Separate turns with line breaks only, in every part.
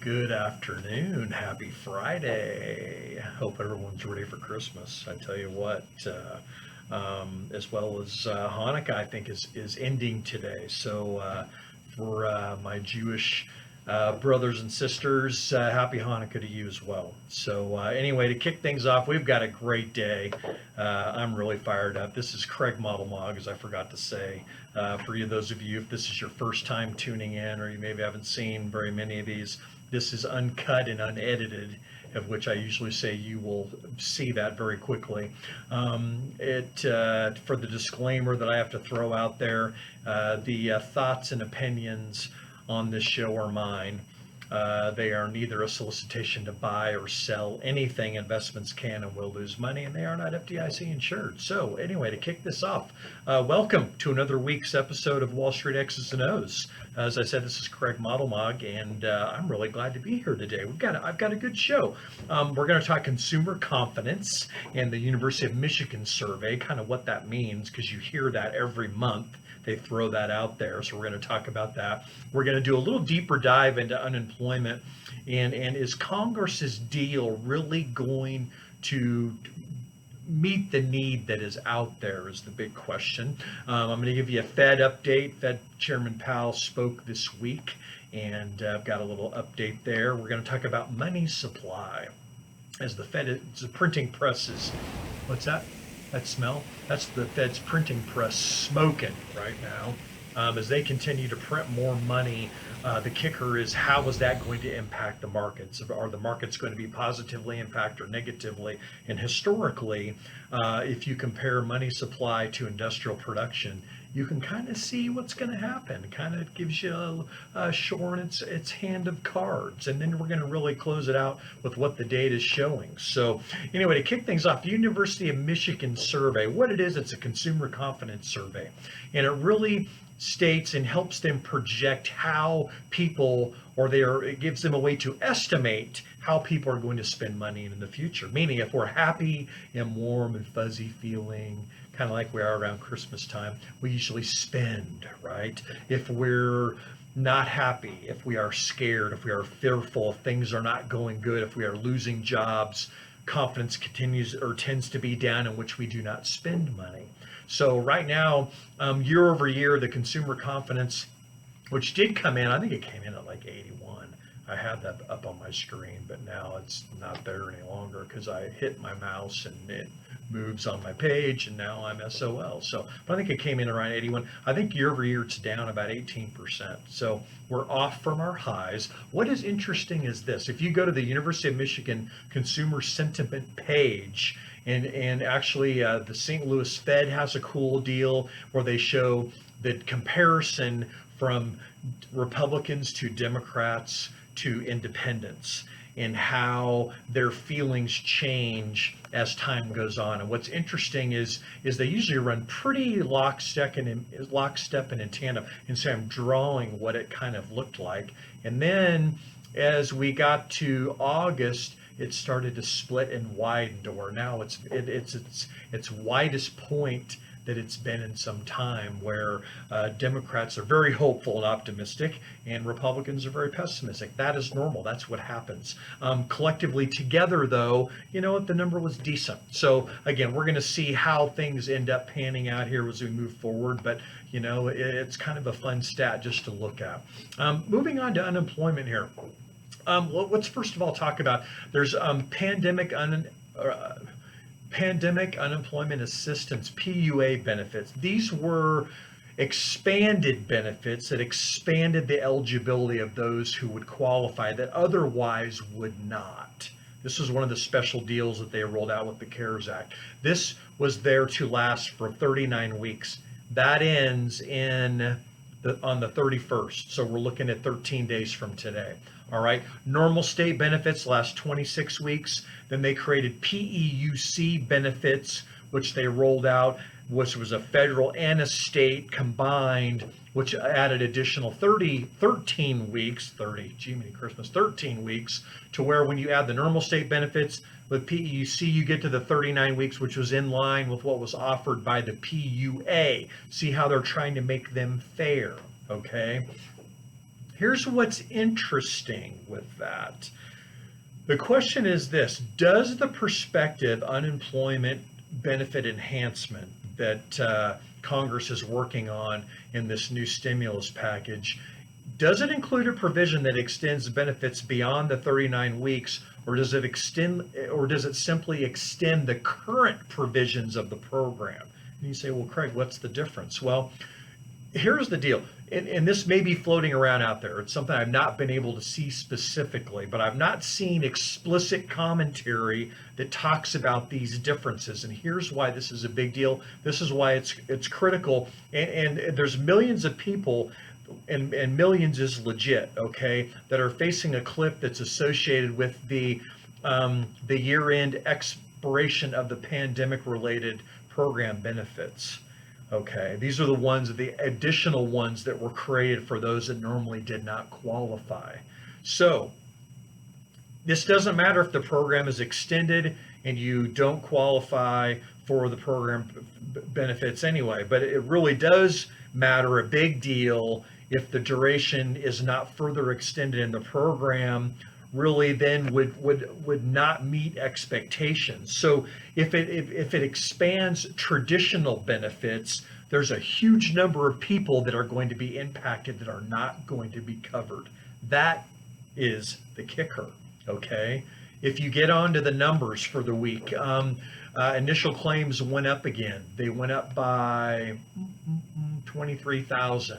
Good afternoon. Happy Friday. Hope everyone's ready for Christmas. I tell you what, as well as Hanukkah, I think is ending today. So for my Jewish brothers and sisters, happy Hanukkah to you as well. So anyway, to kick things off, we've got a great day. I'm really fired up. This is Craig Model Mog, as I forgot to say. For you, those of you, if this is your first time tuning in, or you maybe haven't seen very many of these, this is uncut and unedited, of which I usually say you will see that very quickly. For the disclaimer that I have to throw out there, the thoughts and opinions on this show are mine. They are neither a solicitation to buy or sell anything. Investments can and will lose money, and they are not FDIC insured. So anyway, to kick this off, welcome to another week's episode of Wall Street X's and O's. As I said, this is Craig Model Mog, and I'm really glad to be here today. I've got a good show. We're going to talk consumer confidence and the University of Michigan survey, kind of what that means, because you hear that every month. They throw that out there, so we're going to talk about that. We're going to do a little deeper dive into unemployment, and is Congress's deal really going to meet the need that is out there is the big question. I'm going to give you a Fed update. Fed Chairman Powell spoke this week, and I've got a little update there. We're going to talk about money supply as the printing press is, what's that? That smell? That's the Fed's printing press smoking right now. As they continue to print more money, the kicker is, how is that going to impact the markets? Are the markets going to be positively impacted or negatively? And historically, if you compare money supply to industrial production, you can kind of see what's going to happen. It kind of gives you a showing its hand of cards. And then we're going to really close it out with what the data is showing. So anyway, to kick things off, the University of Michigan survey, what it is, it's a consumer confidence survey. And it really states and helps them project how people, it gives them a way to estimate how people are going to spend money in the future. Meaning, if we're happy and warm and fuzzy feeling, kind of like we are around Christmas time, we usually spend, right? If we're not happy, if we are scared, if we are fearful, if things are not going good, if we are losing jobs, confidence continues or tends to be down, in which we do not spend money. So right now, year over year, the consumer confidence, which did come in, I think it came in at like 81. I had that up on my screen, but now it's not there any longer because I hit my mouse and it moves on my page, and now I'm SOL. So, but I think it came in around 81. I think year over year it's down about 18%. So we're off from our highs. What is interesting is this: if you go to the University of Michigan Consumer Sentiment page, and actually the St. Louis Fed has a cool deal where they show the comparison from Republicans to Democrats to independents, and how their feelings change as time goes on. And what's interesting is they usually run pretty lockstep and in tandem. And so I'm drawing what it kind of looked like. And then as we got to August, it started to split and widen to where now it's widest point that it's been in some time, where Democrats are very hopeful and optimistic, and Republicans are very pessimistic. That is normal. That's what happens. Collectively together, though, you know what, the number was decent. So again, we're going to see how things end up panning out here as we move forward, but you know, it's kind of a fun stat just to look at. Moving on to unemployment here. Let's first of all talk about, there's Pandemic Unemployment Assistance, PUA benefits. These were expanded benefits that expanded the eligibility of those who would qualify that otherwise would not. This was one of the special deals that they rolled out with the CARES Act. This was there to last for 39 weeks. That ends on the 31st. So we're looking at 13 days from today. All right. Normal state benefits last 26 weeks. Then they created PEUC benefits, which they rolled out, which was a federal and a state combined, which added additional 13 weeks to where when you add the normal state benefits with PEUC, you get to the 39 weeks, which was in line with what was offered by the PUA. See how they're trying to make them fair, okay? Here's what's interesting with that. The question is this: does the prospective unemployment benefit enhancement that Congress is working on in this new stimulus package, does it include a provision that extends benefits beyond the 39 weeks, or does it simply extend the current provisions of the program? And you say, well, Craig, what's the difference? Well, here's the deal, and this may be floating around out there. It's something I've not been able to see specifically, but I've not seen explicit commentary that talks about these differences. And here's why this is a big deal. This is why it's critical. And there's millions of people, and millions is legit, okay, that are facing a cliff that's associated with the year-end expiration of the pandemic-related program benefits. Okay, these are the additional ones that were created for those that normally did not qualify. So this doesn't matter if the program is extended and you don't qualify for the program benefits anyway, but it really does matter a big deal if the duration is not further extended in the program, really then would not meet expectations. So if it expands traditional benefits, there's a huge number of people that are going to be impacted that are not going to be covered. That is the kicker, okay? If you get onto the numbers for the week, initial claims went up again. They went up by 23,000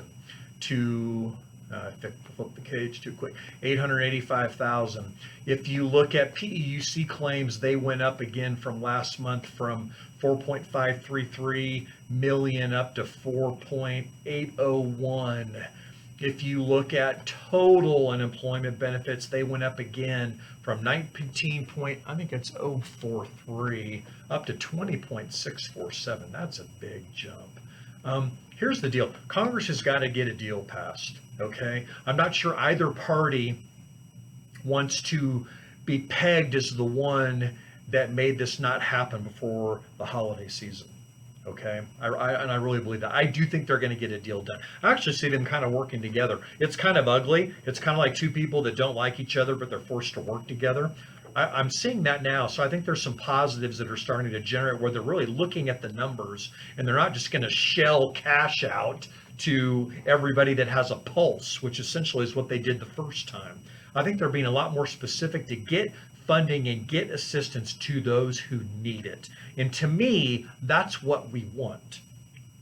to I flipped the page too quick. 885,000. If you look at PEUC claims, they went up again from last month from 4.533 million up to 4.801. If you look at total unemployment benefits, they went up again from 19.043 up to 20.647. That's a big jump. Here's the deal. Congress has got to get a deal passed, okay? I'm not sure either party wants to be pegged as the one that made this not happen before the holiday season, okay? I really believe that. I do think they're going to get a deal done. I actually see them kind of working together. It's kind of ugly. It's kind of like two people that don't like each other, but they're forced to work together. I'm seeing that now. So I think there's some positives that are starting to generate where they're really looking at the numbers and they're not just going to shell cash out to everybody that has a pulse, which essentially is what they did the first time. I think they're being a lot more specific to get funding and get assistance to those who need it. And to me, that's what we want,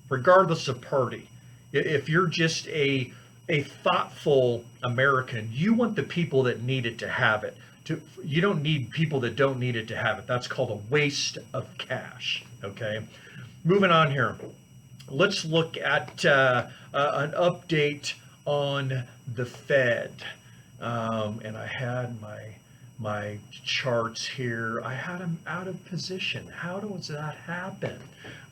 regardless of party. If you're just a thoughtful American, you want the people that need it to have it. You don't need people that don't need it to have it. That's called a waste of cash, okay? Moving on here. Let's look at an update on the Fed. And I had my charts here. I had them out of position. How does that happen?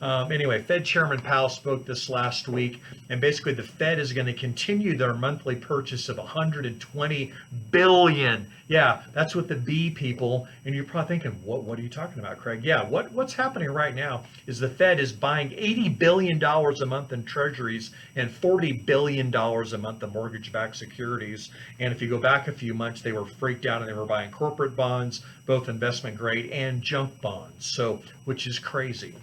Anyway, Fed Chairman Powell spoke this last week, and basically the Fed is going to continue their monthly purchase of $120 billion. Yeah, that's with the B, people. And you're probably thinking, what are you talking about, Craig? Yeah, what's happening right now is the Fed is buying $80 billion a month in treasuries and $40 billion a month in mortgage-backed securities. And if you go back a few months, they were freaked out and they were buying corporate bonds, both investment grade and junk bonds, so which is crazy.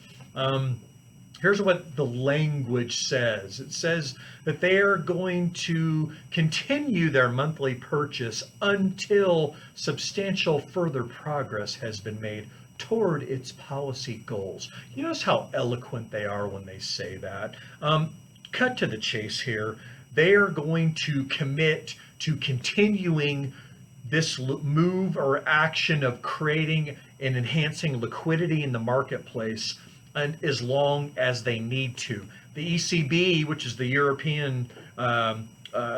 Here's what the language says. It says that they are going to continue their monthly purchase until substantial further progress has been made toward its policy goals. You notice how eloquent they are when they say that. Cut to the chase here. They are going to commit to continuing this move or action of creating and enhancing liquidity in the marketplace and as long as they need to. The ECB, which is the European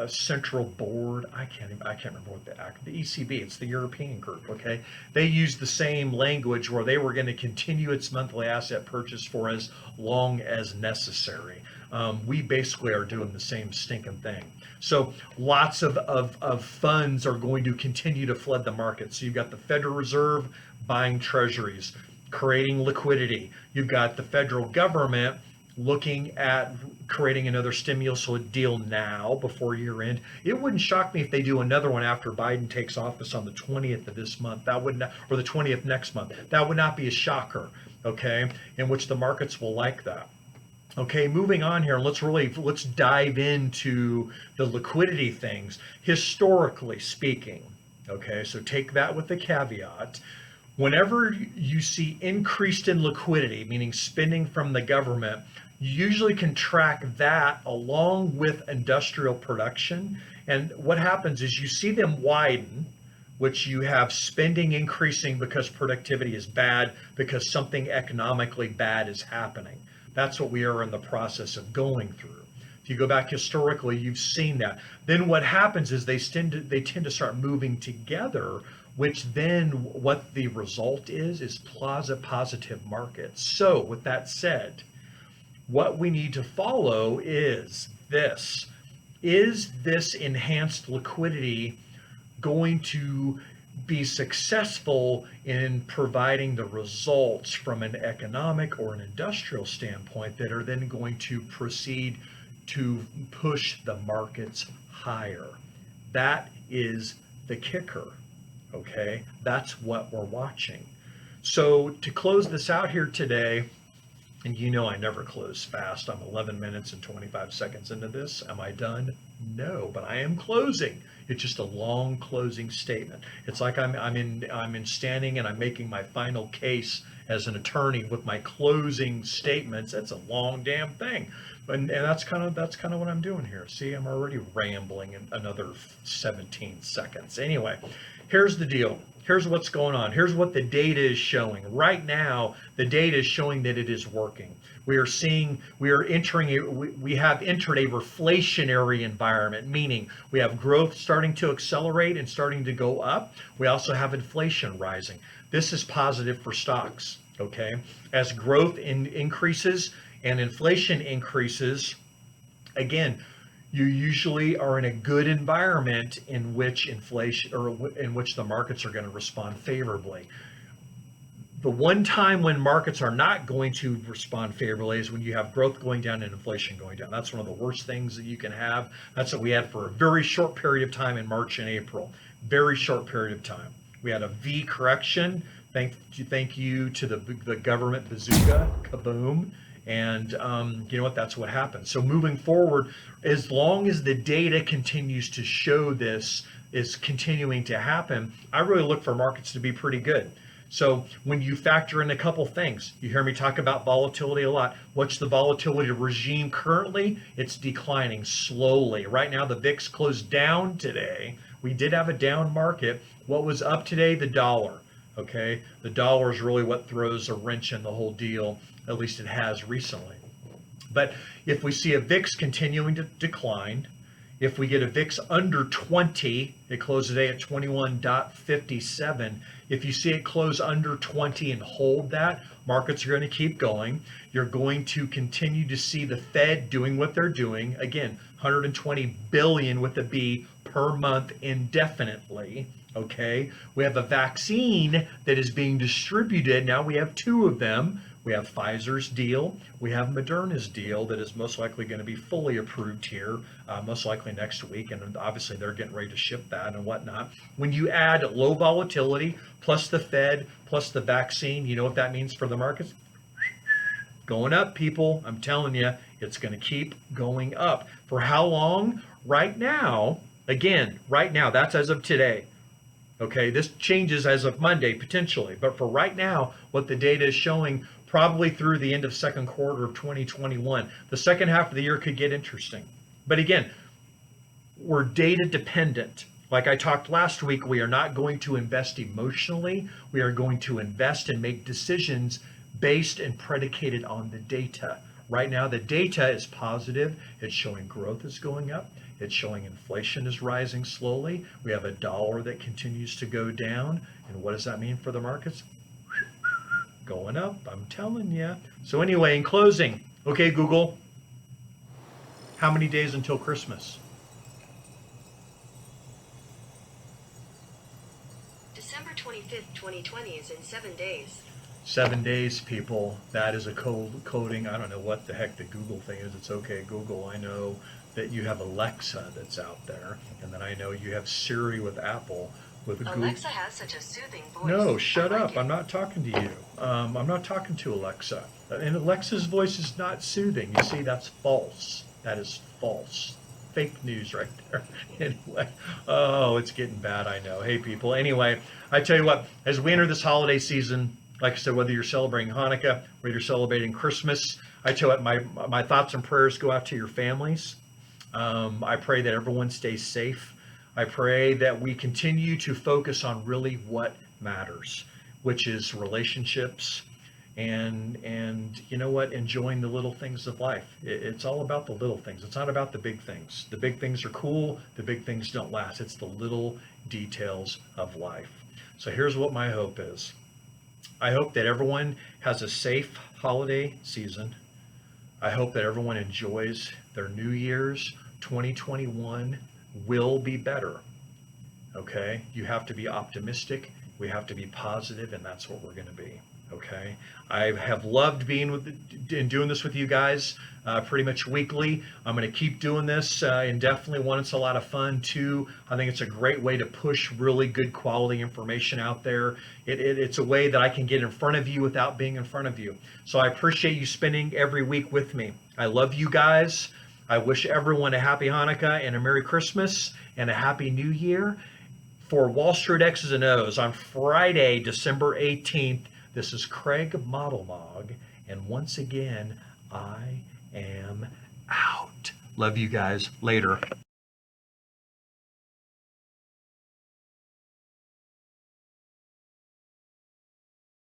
Central Board, I can't remember what the ECB, it's the European group, okay? They used the same language where they were going to continue its monthly asset purchase for as long as necessary. We basically are doing the same stinking thing. So lots of funds are going to continue to flood the market. So you've got the Federal Reserve buying treasuries, creating liquidity. You've got the federal government looking at creating another stimulus deal now before year end. It wouldn't shock me if they do another one after Biden takes office on the 20th of this month. That would not, or the 20th next month. That would not be a shocker, okay, in which the markets will like that. Okay, moving on here, let's dive into the liquidity things. Historically speaking, okay, so take that with the caveat. Whenever you see increased in liquidity, meaning spending from the government, you usually can track that along with industrial production. And what happens is you see them widen, which you have spending increasing because productivity is bad, because something economically bad is happening. That's what we are in the process of going through. If you go back historically, you've seen that. Then what happens is they tend to start moving together, which then what the result is positive markets. So with that said, what we need to follow is this. Is this enhanced liquidity going to be successful in providing the results from an economic or an industrial standpoint that are then going to proceed to push the markets higher? That is the kicker, okay? That's what we're watching. So to close this out here today, and you know I never close fast. I'm 11 minutes and 25 seconds into this. Am I done? No, but I am closing. It's just a long closing statement. It's like I'm in standing and I'm making my final case as an attorney with my closing statements. That's a long damn thing. And that's kind of what I'm doing here. See, I'm already rambling in another 17 seconds. Anyway, here's the deal. Here's what's going on. Here's what the data is showing. Right now, the data is showing that it is working. We have entered a reflationary environment, meaning we have growth starting to accelerate and starting to go up. We also have inflation rising. This is positive for stocks, okay? As growth increases and inflation increases, again, you usually are in a good environment in which the markets are going to respond favorably. The one time when markets are not going to respond favorably is when you have growth going down and inflation going down. That's one of the worst things that you can have. That's what we had for a very short period of time in March and April. Very short period of time. We had a V correction. Thank you to the government bazooka, kaboom. And you know what? That's what happens. So moving forward, as long as the data continues to show this is continuing to happen, I really look for markets to be pretty good. So when you factor in a couple things, you hear me talk about volatility a lot. What's the volatility regime currently? It's declining slowly. Right now, the VIX closed down today. We did have a down market. What was up today? The dollar. Okay, the dollar is really what throws a wrench in the whole deal. At least it has recently. But if we see a VIX continuing to decline, if we get a VIX under 20, it closed today at 21.57. If you see it close under 20 and hold that, markets are going to keep going. You're going to continue to see the Fed doing what they're doing. Again, 120 billion with a B per month indefinitely. Okay, we have a vaccine that is being distributed. Now we have two of them. We have Pfizer's deal. We have Moderna's deal that is most likely going to be fully approved here, most likely next week. And obviously they're getting ready to ship that and whatnot. When you add low volatility plus the Fed plus the vaccine, you know what that means for the markets? Going up, people. I'm telling you, it's going to keep going up. For how long? Right now, again, right now, that's as of today. Okay, this changes as of Monday potentially, but for right now, what the data is showing, probably through the end of second quarter of 2021, the second half of the year could get interesting. But again, we're data dependent. Like I talked last week, we are not going to invest emotionally. We are going to invest and make decisions based and predicated on the data. Right now, the data is positive. It's showing growth is going up. It's showing inflation is rising slowly. We have a dollar that continues to go down. And what does that mean for the markets? Going up, I'm telling you. So anyway, in closing, okay, Google, how many days until Christmas?
December 25th, 2020 is in 7 days.
7 days, people. That is a coding. I don't know what the heck the Google thing is. It's okay, Google. I know that you have Alexa that's out there, and then I know you have Siri with Apple. With a Google.
Alexa has such a soothing voice.
No, shut
I like
up.
it.
I'm not talking to you. I'm not talking to Alexa. And Alexa's voice is not soothing. You see, that's false. That is false. Fake news right there. Anyway, oh, it's getting bad, I know. Hey, people. Anyway, I tell you what, as we enter this holiday season, like I said, whether you're celebrating Hanukkah, whether you're celebrating Christmas, I tell you what, my thoughts and prayers go out to your families. I pray that everyone stays safe. I pray that we continue to focus on really what matters, which is relationships and you know what, enjoying the little things of life. It's all about the little things. It's not about the big things. The big things are cool. The big things don't last. It's the little details of life. So here's what my hope is. I hope that everyone has a safe holiday season. I hope that everyone enjoys their New Year's. 2021 will be better. Okay? You have to be optimistic. We have to be positive, and that's what we're going to be. Okay? I have loved being and doing this with you guys pretty much weekly. I'm going to keep doing this indefinitely. One, it's a lot of fun. Two, I think it's a great way to push really good quality information out there. It's a way that I can get in front of you without being in front of you. So I appreciate you spending every week with me. I love you guys. I wish everyone a happy Hanukkah and a Merry Christmas and a Happy New Year. For Wall Street X's and O's on Friday, December 18th, this is Craig Modelmog, and once again, I am out. Love you guys. Later.